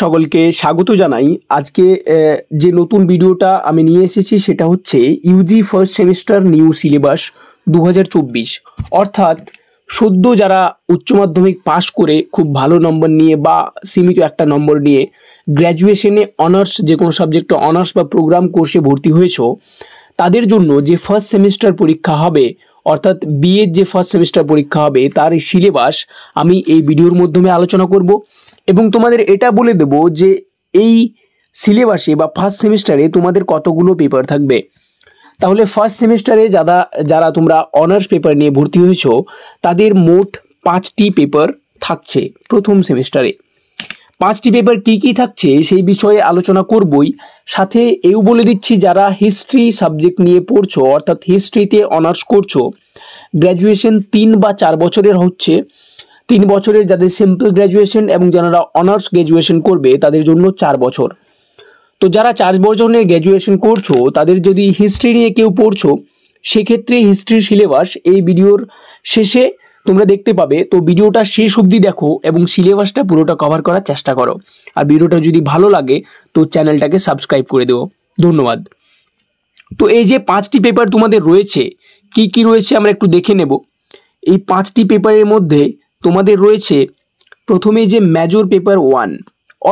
সকলকে স্বাগত জানাই। আজকে যে নতুন ভিডিওটা আমি নিয়ে এসেছি সেটা হচ্ছে Yuji first semester new syllabus 2024, অর্থাৎ সদ্য যারা উচ্চ মাধ্যমিক পাশ করে খুব ভালো নম্বর নিয়ে বা সীমিত একটা নম্বর নিয়ে গ্র্যাজুয়েশনে অনার্স যে কোনো সাবজেক্টে অনার্স বা প্রোগ্রাম কোর্সে ভর্তি হয়েছো, তাদের জন্য যে ফার্স্ট সেমিস্টার পরীক্ষা হবে, অর্থাৎ বিএর যে ফার্স্ট সেমিস্টার পরীক্ষা হবে তার সিলেবাস আমি এই ভিডিওর মাধ্যমে আলোচনা করব এবং তোমাদের এটা বলে দেব যে এই সিলেবাসে বা ফার্স্ট সেমিস্টারে তোমাদের কতগুলো পেপার থাকবে। তাহলে ফার্স্ট সেমিস্টারে যারা তোমরা অনার্স পেপার নিয়ে ভর্তি হয়েছো তাদের মোট 5টি পেপার থাকছে প্রথম সেমিস্টারে। 5টি পেপার কী কী থাকছে সেই বিষয়ে আলোচনা করবই, সাথে এও বলে দিচ্ছি যারা হিস্ট্রি সাবজেক্ট নিয়ে পড়ছো, অর্থাৎ হিস্ট্রিতে অনার্স করছো, গ্র্যাজুয়েশন 3 বা 4 বছরের হচ্ছে, 3 বছরের যাদের সিম্পল গ্র্যাজুয়েশন এবং যারা অনার্স গ্র্যাজুয়েশন করবে তাদের জন্য 4 বছর। তো যারা 4 বছর নিয়ে গ্র্যাজুয়েশন করছো তাদের যদি হিস্ট্রি নিয়ে কেউ পড়ছো, সেক্ষেত্রে হিস্ট্রির সিলেবাস এই ভিডিওর শেষে তোমরা দেখতে পাবে। তো ভিডিওটা শেষ অবধি দেখো এবং সিলেবাসটা পুরোটা কভার করার চেষ্টা করো। আর ভিডিওটা যদি ভালো লাগে তো চ্যানেলটাকে সাবস্ক্রাইব করে দেবো। ধন্যবাদ। তো এই যে 5টি পেপার তোমাদের রয়েছে, কি কি রয়েছে আমরা একটু দেখে নেব। এই 5টি পেপারের মধ্যে তোমাদের রয়েছে প্রথমে যে মেজর পেপার 1,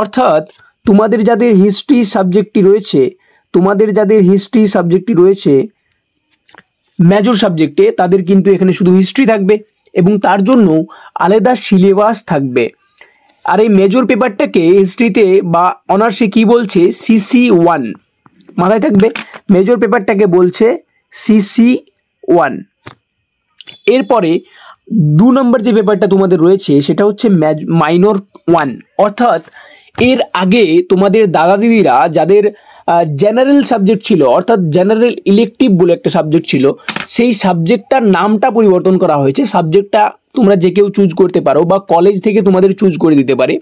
অর্থাৎ তোমাদের যাদের হিস্ট্রি সাবজেক্টটি রয়েছে মেজর সাবজেক্টে, তাদের কিন্তু এখানে শুধু হিস্ট্রি থাকবে এবং তার জন্য আলাদা সিলেবাস থাকবে। আর এই মেজর পেপারটাকে হিস্ট্রিতে বা অনার্সে কি বলছে, CC1 মাথায় থাকবে। মেজর পেপারটাকে বলছে CC1। এরপরে 2 নম্বর যে পেপারটা তোমাদের রয়েছে সেটা হচ্ছে মাইনর 1, অর্থাৎ এর আগে তোমাদের দাদা দিদিরা যাদের জেনারেল সাবজেক্ট ছিল, অর্থাৎ জেনারেল ইলেকটিভ বলে একটা সাবজেক্ট ছিল, সেই সাবজেক্টটার নামটা পরিবর্তন করা হয়েছে। সাবজেক্টটা তোমরা যে কেউ চুজ করতে পারো বা কলেজ থেকে তোমাদের চুজ করে দিতে পারে।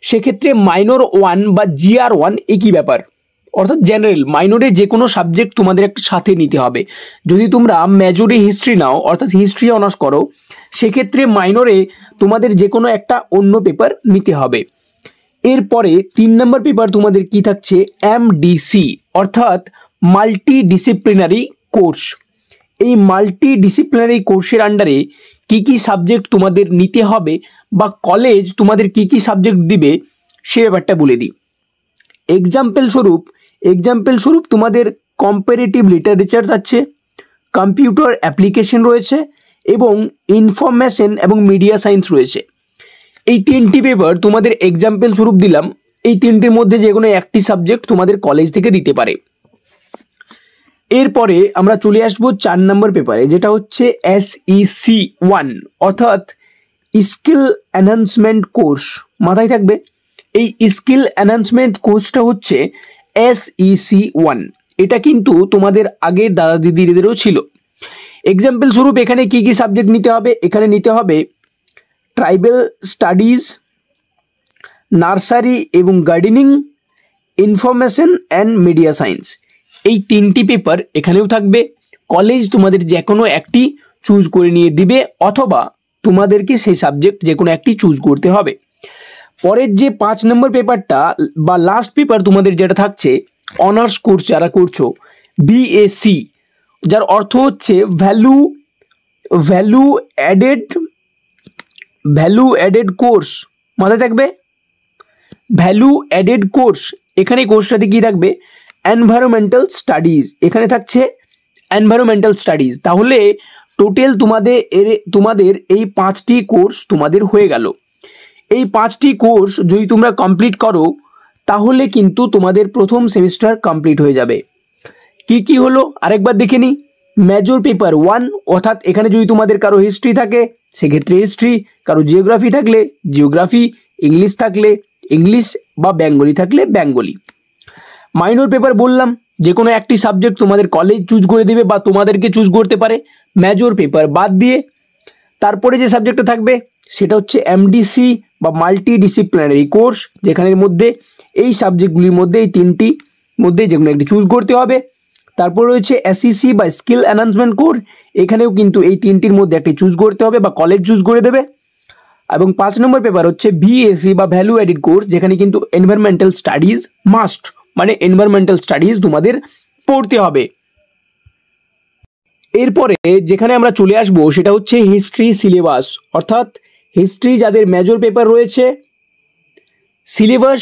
সেক্ষেত্রে মাইনর 1 বা GR1 একই ব্যাপার, অর্থাৎ জেনারেল মাইনরে যে কোনো সাবজেক্ট তোমাদের একটা সাথে নিতে হবে। যদি তোমরা মেজরে হিস্ট্রি নাও, অর্থাৎ হিস্ট্রি অনার্স করো, সেক্ষেত্রে মাইনরে তোমাদের যে কোনো একটা অন্য পেপার নিতে হবে। এরপরে 3 নম্বর পেপার তোমাদের কি থাকছে, MDC, অর্থাৎ মাল্টি ডিসিপ্লিনারি কোর্স। এই মাল্টি ডিসিপ্লিনারি কোর্সের আন্ডারে কি কি সাবজেক্ট তোমাদের নিতে হবে বা কলেজ তোমাদের কি কি সাবজেক্ট দিবে সে ব্যাপারটা বলে দিই। এক্সাম্পল স্বরূপ তোমাদের কম্পারেটিভ লিটারেচার আছে, কম্পিউটার অ্যাপ্লিকেশন রয়েছে এবং ইনফরমেশন এবং মিডিয়া সায়েন্স রয়েছে। এই 3টি পেপার তোমাদের এক্সাম্পল স্বরূপ দিলাম। এই 3টির মধ্যে যে কোনো একটি সাবজেক্ট তোমাদের কলেজ থেকে দিতে পারে। এরপরে আমরা চলে আসবো 4 নম্বর পেপারে, যেটা হচ্ছে SEC1, অর্থাৎ স্কিল এনহান্সমেন্ট কোর্স। মাথায় থাকবে এই স্কিল এনহান্সমেন্ট কোর্সটা হচ্ছে SEC1। এটা কিন্তু তোমাদের আগের দাদা দিদিদেরও ছিল। এক্সাম্পল স্বরূপ এখানে কি কি সাবজেক্ট নিতে হবে, এখানে নিতে হবে ট্রাইবাল স্টাডিজ, নার্সারি এবং gardening, information and media science. এই 3টি পেপার এখানেও থাকবে। কলেজ তোমাদের যে কোনো একটি চুজ করে নিয়ে দিবে, অথবা তোমাদেরকে সেই সাবজেক্ট যে কোনো একটি চুজ করতে হবে। পরের যে 5 নম্বর পেপারটা বা লাস্ট পেপার তোমাদের যেটা থাকছে, অনার্স কোর্স যারা করছো, BAC, যার অর্থ হচ্ছে ভ্যালু অ্যাডেড কোর্স। মাথায় থাকবে ভ্যালু অ্যাডেড কোর্স। এখানে কোর্সটাতে কি থাকবে, এনভায়রনমেন্টাল স্টাডিজ। এখানে থাকছে এনভায়রনমেন্টাল স্টাডিজ। তাহলে টোটাল তোমাদের এই 5টি কোর্স তোমাদের হয়ে গেল। এই 5টি কোর্স যদি তোমরা কমপ্লিট করো তাহলে কিন্তু তোমাদের প্রথম সেমিস্টার কমপ্লিট হয়ে যাবে। কি কি হলো আরেকবার দেখে নিই। মেজর পেপার 1, অর্থাৎ এখানে যদি তোমাদের কারো হিস্ট্রি থাকে সেক্ষেত্রে হিস্ট্রি, কারো জিওগ্রাফি থাকলে জিওগ্রাফি, ইংলিশ থাকলে ইংলিশ বা বেঙ্গলি থাকলে বেঙ্গলি। মাইনর পেপার বললাম যে কোনো একটি সাবজেক্ট তোমাদের কলেজ চুজ করে দেবে বা তোমাদেরকে চুজ করতে পারে মেজর পেপার বাদ দিয়ে। তারপরে যে সাবজেক্টটা থাকবে সেটা হচ্ছে MDC বা মাল্টি ডিসিপ্লিনারি কোর্স, যেখানের মধ্যে এই সাবজেক্টগুলির মধ্যে এই 3টি মধ্যে যে কোনো একটি চুজ করতে হবে। তারপর রয়েছে SEC বা স্কিল এনহান্সমেন্ট কোর্স, এখানেও কিন্তু এই 3টির মধ্যে একটি চুজ করতে হবে বা কলেজ চুজ করে দেবে। এবং 5 নম্বর পেপার হচ্ছে ভিএসসি বা ভ্যালু অ্যাডেড কোর্স, যেখানে কিন্তু এনভায়রনমেন্টাল স্টাডিজ মাস্ট, মানে এনভায়রনমেন্টাল স্টাডিজ তোমাদের পড়তে হবে। এরপরে যেখানে আমরা চলে আসবো সেটা হচ্ছে হিস্ট্রি সিলেবাস, অর্থাৎ হিস্ট্রি যাদের মেজর পেপার রয়েছে সিলেবাস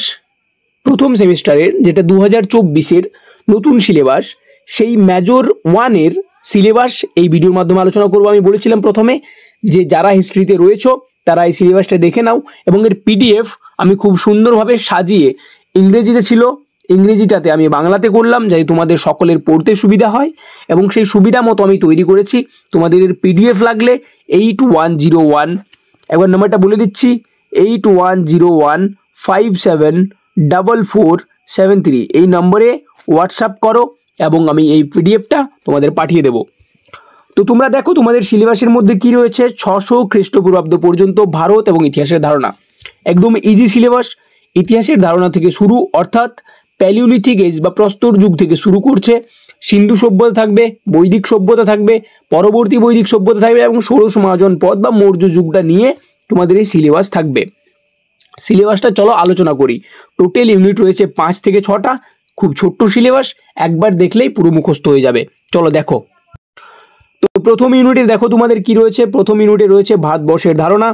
প্রথম সেমিস্টারের, যেটা 2024-এর নতুন সিলেবাস, সেই মেজর 1-এর সিলেবাস এই ভিডিওর মাধ্যমে আলোচনা করবো। আমি বলেছিলাম প্রথমে যে যারা হিস্ট্রিতে রয়েছো তারা এই সিলেবাসটা দেখে নাও, এবং এর পিডিএফ আমি খুব সুন্দরভাবে সাজিয়ে, ইংরেজিতে ছিল, ইংরেজিটাতে আমি বাংলাতে করলাম যাতে তোমাদের সকলের পড়তে সুবিধা হয়, এবং সেই সুবিধা মতো আমি তৈরি করেছি। তোমাদের এর পিডিএফ লাগলে 8101, একবার নাম্বারটা বলে দিচ্ছি, 8101574473, এই নম্বরে হোয়াটসঅ্যাপ করো এবং আমি এই পিডিএফটা তোমাদের পাঠিয়ে দেবো। তো তোমরা দেখো তোমাদের সিলেবাসের মধ্যে কি রয়েছে, 600 খ্রিস্টপূর্বাব্দ পর্যন্ত ভারত এবং ইতিহাসের ধারণা, একদম ইজি সিলেবাস। ইতিহাসের ধারণা থেকে শুরু, অর্থাৎ প্যালিওলিথিক এজ বা প্রস্তর যুগ থেকে শুরু করছে, সিন্ধু সভ্যতা থাকবে, বৈদিক সভ্যতা থাকবে, পরবর্তী বৈদিক সভ্যতা থাকবে, এবং ষোড়শ মহাজন পদ বা মৌর্য যুগটা নিয়ে তোমাদের এই সিলেবাস থাকবে। সিলেবাসটা চলো আলোচনা করি। টোটাল ইউনিট রয়েছে 5 থেকে 6টা, খুব ছোট্ট সিলেবাস, একবার দেখলেই পুরো মুখস্থ হয়ে যাবে। চলো দেখো। তো প্রথম ইউনিটে দেখো তোমাদের কি রয়েছে। প্রথম ইউনিটে রয়েছে ভারতবর্ষের ধারণা।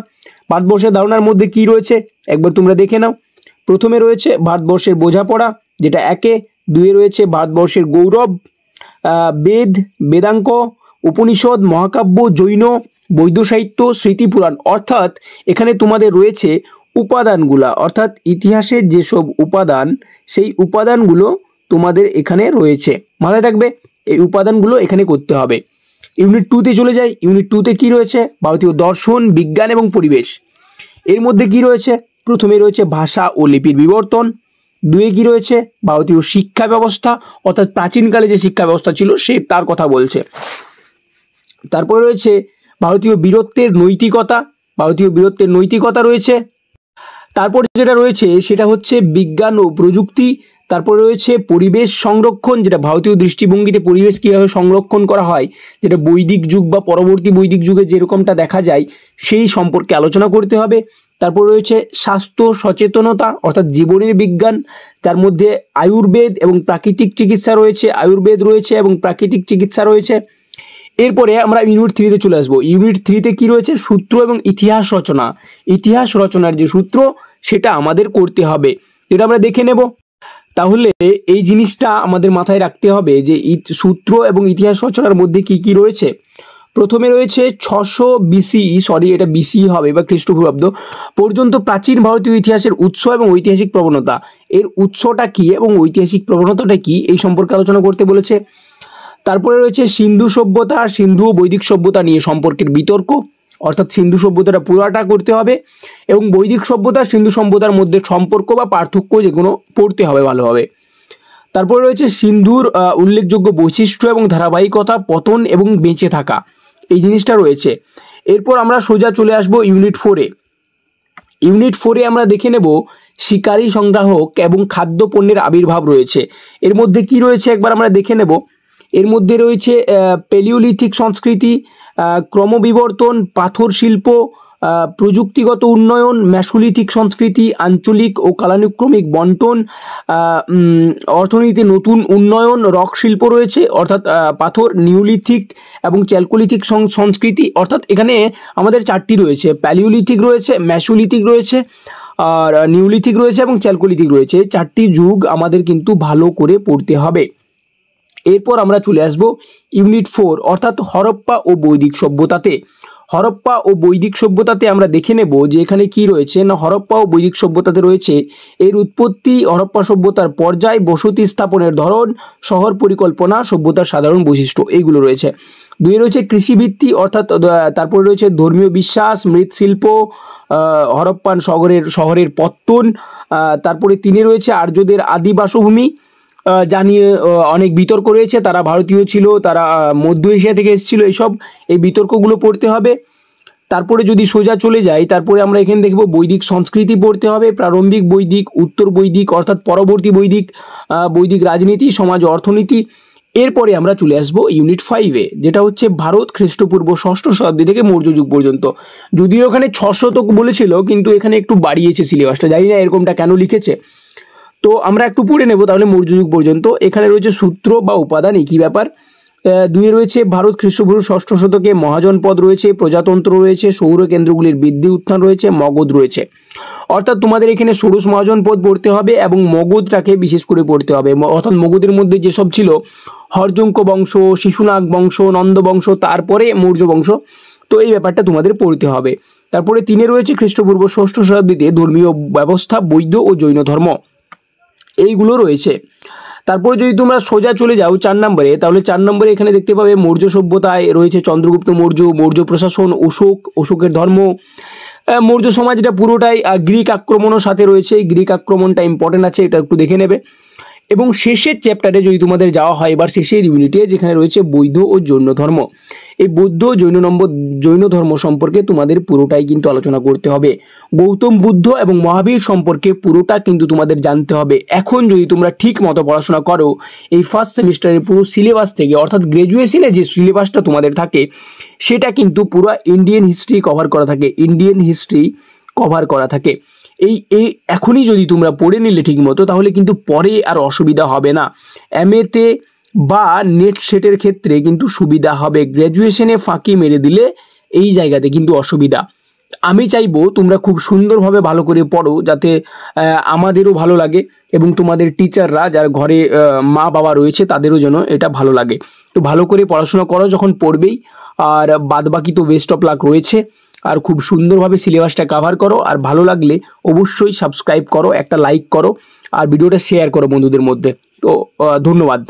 ভারতবর্ষের ধারণার মধ্যে কি রয়েছে একবার তোমরা দেখে নাও। প্রথমে রয়েছে ভারতবর্ষের বোঝাপড়া, যেটা 1-এ। 2-এ রয়েছে ভারতবর্ষের গৌরব, বেদ, বেদাঙ্ক, উপনিষদ, মহাকাব্য, জৈন, বৈদ্য সাহিত্য, স্মৃতিপুরাণ, অর্থাৎ এখানে তোমাদের রয়েছে উপাদানগুলা, অর্থাৎ ইতিহাসের যেসব উপাদান সেই উপাদানগুলো তোমাদের এখানে রয়েছে, মাথায় থাকবে এই উপাদানগুলো এখানে করতে হবে। ইউনিট 2-তে চলে যাই। ইউনিট 2-তে কি রয়েছে, ভারতীয় দর্শন, বিজ্ঞান এবং পরিবেশ। এর মধ্যে কি রয়েছে, প্রথমে রয়েছে ভাষা ও লিপির বিবর্তন। 2-এ কি রয়েছে, ভারতীয় শিক্ষা ব্যবস্থা, অর্থাৎ প্রাচীনকালে যে শিক্ষা ব্যবস্থা ছিল সে তার কথা বলছে। তারপরে রয়েছে ভারতীয় বীরত্বের নৈতিকতা, ভারতীয় বীরত্বের নৈতিকতা রয়েছে। তারপর যেটা রয়েছে সেটা হচ্ছে বিজ্ঞান ও প্রযুক্তি। তারপরে রয়েছে পরিবেশ সংরক্ষণ, যেটা ভারতীয় দৃষ্টিভঙ্গিতে পরিবেশ কীভাবে সংরক্ষণ করা হয়, যেটা বৈদিক যুগ বা পরবর্তী বৈদিক যুগে যেরকমটা দেখা যায় সেই সম্পর্কে আলোচনা করতে হবে। তারপর রয়েছে স্বাস্থ্য সচেতনতা, অর্থাৎ জীবনের বিজ্ঞান, যার মধ্যে আয়ুর্বেদ এবং প্রাকৃতিক চিকিৎসা রয়েছে, আয়ুর্বেদ রয়েছে এবং প্রাকৃতিক চিকিৎসা রয়েছে। এরপরে আমরা ইউনিট 3-তে চলে আসবো। ইউনিট 3-তে কি রয়েছে, সূত্র এবং ইতিহাস রচনা। ইতিহাস রচনার যে সূত্র সেটা আমাদের করতে হবে, এটা আমরা দেখে নেব। তাহলে এই জিনিসটা আমাদের মাথায় রাখতে হবে যে সূত্র এবং ইতিহাস রচনার মধ্যে কি কি রয়েছে। প্রথমে রয়েছে 600 বিসিই, সরি এটা বিসিই হবে বা খ্রিস্টপূর্বাব্দ পর্যন্ত প্রাচীন ভারতীয় ইতিহাসের উৎস এবং ঐতিহাসিক প্রবণতা। এর উৎসটা কি এবং ঐতিহাসিক প্রবণতাটা কি এই সম্পর্কে আলোচনা করতে বলেছে। তারপরে রয়েছে সিন্ধু সভ্যতা, সিন্ধু ও বৈদিক সভ্যতা নিয়ে সম্পর্কের বিতর্ক, অর্থাৎ সিন্ধু সভ্যতাটা পুরাটা করতে হবে, এবং বৈদিক সভ্যতা সিন্ধু সভ্যতার মধ্যে সম্পর্ক বা পার্থক্য যেগুলো পড়তে হবে ভালোভাবে। তারপরে রয়েছে সিন্ধুর উল্লেখযোগ্য বৈশিষ্ট্য এবং ধারাবাহিকতা, পতন এবং বেঁচে থাকা, এই জিনিসটা রয়েছে। এরপর আমরা সোজা চলে আসবো ইউনিট 4-এ। ইউনিট 4-এ আমরা দেখে নেব শিকারী সংগ্রাহক এবং খাদ্য পণ্যের আবির্ভাব রয়েছে। এর মধ্যে কি রয়েছে একবার আমরা দেখে নেব। এর মধ্যে রয়েছে প্যালিওলিথিক সংস্কৃতি, ক্রমবিবর্তন, পাথর শিল্প, প্রযুক্তিগত উন্নয়ন, মেসোলিথিক সংস্কৃতি, আঞ্চলিক ও কালানুক্রমিক বন্টন, অর্থনীতিতে নতুন উন্নয়ন, রক শিল্প রয়েছে অর্থাৎ পাথর, নিওলিথিক এবং চ্যালকোলিথিক সংস্কৃতি, অর্থাৎ এখানে আমাদের 4টি রয়েছে, প্যালিওলিথিক রয়েছে, মেসোলিথিক রয়েছে, আর নিওলিথিক রয়েছে এবং চ্যালকোলিথিক রয়েছে। 4টি যুগ আমাদের কিন্তু ভালো করে পড়তে হবে। এরপর আমরা চলে আসব ইউনিট 4 অর্থাৎ হরপ্পা ও বৈদিক সভ্যতাতে। হরপ্পা ও বৈদিক সভ্যতাতে আমরা দেখে নেব যে এখানে কি রয়েছে না, হরপ্পা ও বৈদিক সভ্যতাতে রয়েছে এর উৎপত্তি, হরপ্পা সভ্যতার পর্যায়, বসতি স্থাপনের ধরন, শহর পরিকল্পনা, সভ্যতার সাধারণ বৈশিষ্ট্য, এইগুলো রয়েছে। 2 রয়েছে কৃষিভিত্তি, অর্থাৎ তারপরে রয়েছে ধর্মীয় বিশ্বাস, মৃৎশিল্প, হরপ্পান শহরের পত্তন। তারপরে 3 রয়েছে আর্যদের আদি বাসভূমি, জানিয়ে অনেক বিতর্ক রয়েছে, তারা ভারতীয় ছিল, তারা মধ্য এশিয়া থেকে এসেছিল, এই বিতর্কগুলো পড়তে হবে। তারপরে যদি সোজা চলে যাই, তারপরে আমরা এখানে দেখব বৈদিক সংস্কৃতি পড়তে হবে, প্রারম্ভিক বৈদিক, উত্তর বৈদিক অর্থাৎ পরবর্তী বৈদিক, বৈদিক রাজনীতি, সমাজ, অর্থনীতি, এরপরে আমরা চলে আসবো ইউনিট 5-এ, যেটা হচ্ছে ভারত খ্রিস্টপূর্ব 6ষ্ঠ শতাব্দী থেকে মৌর্য যুগ পর্যন্ত। যদিও এখানে 6 শতক বলেছিল, কিন্তু এখানে একটু বাড়িয়েছে সিলেবাসটা, জানি না এরকমটা কেন লিখেছে। তো আমরা একটু পড়ে নেব তাহলে মৌর্য যুগ পর্যন্ত। এখানে রয়েছে সূত্র বা উপাদান, একই ব্যাপার। 2 রয়েছে ভারত খ্রিস্টপূর্ব 6ষ্ঠ শতকে মহাজনপদ রয়েছে, প্রজাতন্ত্র রয়েছে, সৌর কেন্দ্রগুলির বৃদ্ধি উত্থান রয়েছে, মগধ রয়েছে। অর্থাৎ তোমাদের এখানে ষোড়শ মহাজনপদ পড়তে হবে এবং মগধটাকে বিশেষ করে পড়তে হবে। অর্থাৎ মগধের মধ্যে যেসব ছিল হর্যঙ্ক বংশ, শিশুনাগ বংশ, নন্দ বংশ, তারপরে মৌর্য বংশ, তো এই ব্যাপারটা তোমাদের পড়তে হবে। তারপরে 3 রয়েছে খ্রিস্টপূর্ব 6ষ্ঠ শতাব্দীতে ধর্মীয় ব্যবস্থা, বৌদ্ধ ও জৈন ধর্ম, এইগুলো রয়েছে। তারপর যদি তোমরা সোজা চলে যাও 4 নম্বরে, তাহলে 4 নম্বরে এখানে দেখতে পাবে মৌর্য সভ্যতায় রয়েছে চন্দ্রগুপ্ত মৌর্য, মৌর্য প্রশাসন, অশোকের ধর্ম, মৌর্য সমাজ, এটা পুরোটাই গ্রিক আক্রমণের সাথে রয়েছে। গ্রিক আক্রমণটা ইম্পর্টেন্ট আছে, এটা একটু দেখে নেবে। এবং শেষের চ্যাপ্টারে যদি তোমাদের যাওয়া হয় এবার শেষের ইউনিটে, যেখানে রয়েছে বৌদ্ধ ও জৈন ধর্ম, এই বৌদ্ধ জৈন ধর্ম সম্পর্কে তোমাদের পুরোটাই কিন্তু আলোচনা করতে হবে। গৌতম বুদ্ধ এবং মহাবীর সম্পর্কে পুরোটা কিন্তু তোমাদের জানতে হবে। এখন যদি তোমরা ঠিক মতো পড়াশোনা করো, এই ফার্স্ট সেমিস্টারের পুরো সিলেবাস থেকে, অর্থাৎ গ্র্যাজুয়েশনে যে সিলেবাসটা তোমাদের থাকে সেটা কিন্তু পুরো ইন্ডিয়ান হিস্ট্রি কভার করা থাকে। এই এখনই যদি তোমরা পড়ে নিলে ঠিক মতো, তাহলে কিন্তু পরে আর অসুবিধা হবে না। এমএতে বা নেট সেটের ক্ষেত্রে কিন্তু সুবিধা হবে। গ্র্যাজুয়েশনে ফাঁকি মেরে দিলে এই জায়গাতে কিন্তু অসুবিধা। আমি চাইবো তোমরা খুব সুন্দরভাবে ভালো করে পড়ো, যাতে আমাদেরও ভালো লাগে এবং তোমাদের টিচাররা যার ঘরে মা বাবা রয়েছে তাদেরও যেন এটা ভালো লাগে। তো ভালো করে পড়াশোনা করো যখন পড়বেই, আর বাদবাকি তো বেস্ট অফ লাক রয়েছে। আর খুব সুন্দরভাবে সিলেবাসটা কভার করো। আর ভালো লাগলে অবশ্যই সাবস্ক্রাইব করো, একটা লাইক করো, আর ভিডিওটা শেয়ার করো বন্ধুদের মধ্যে। তো ধন্যবাদ।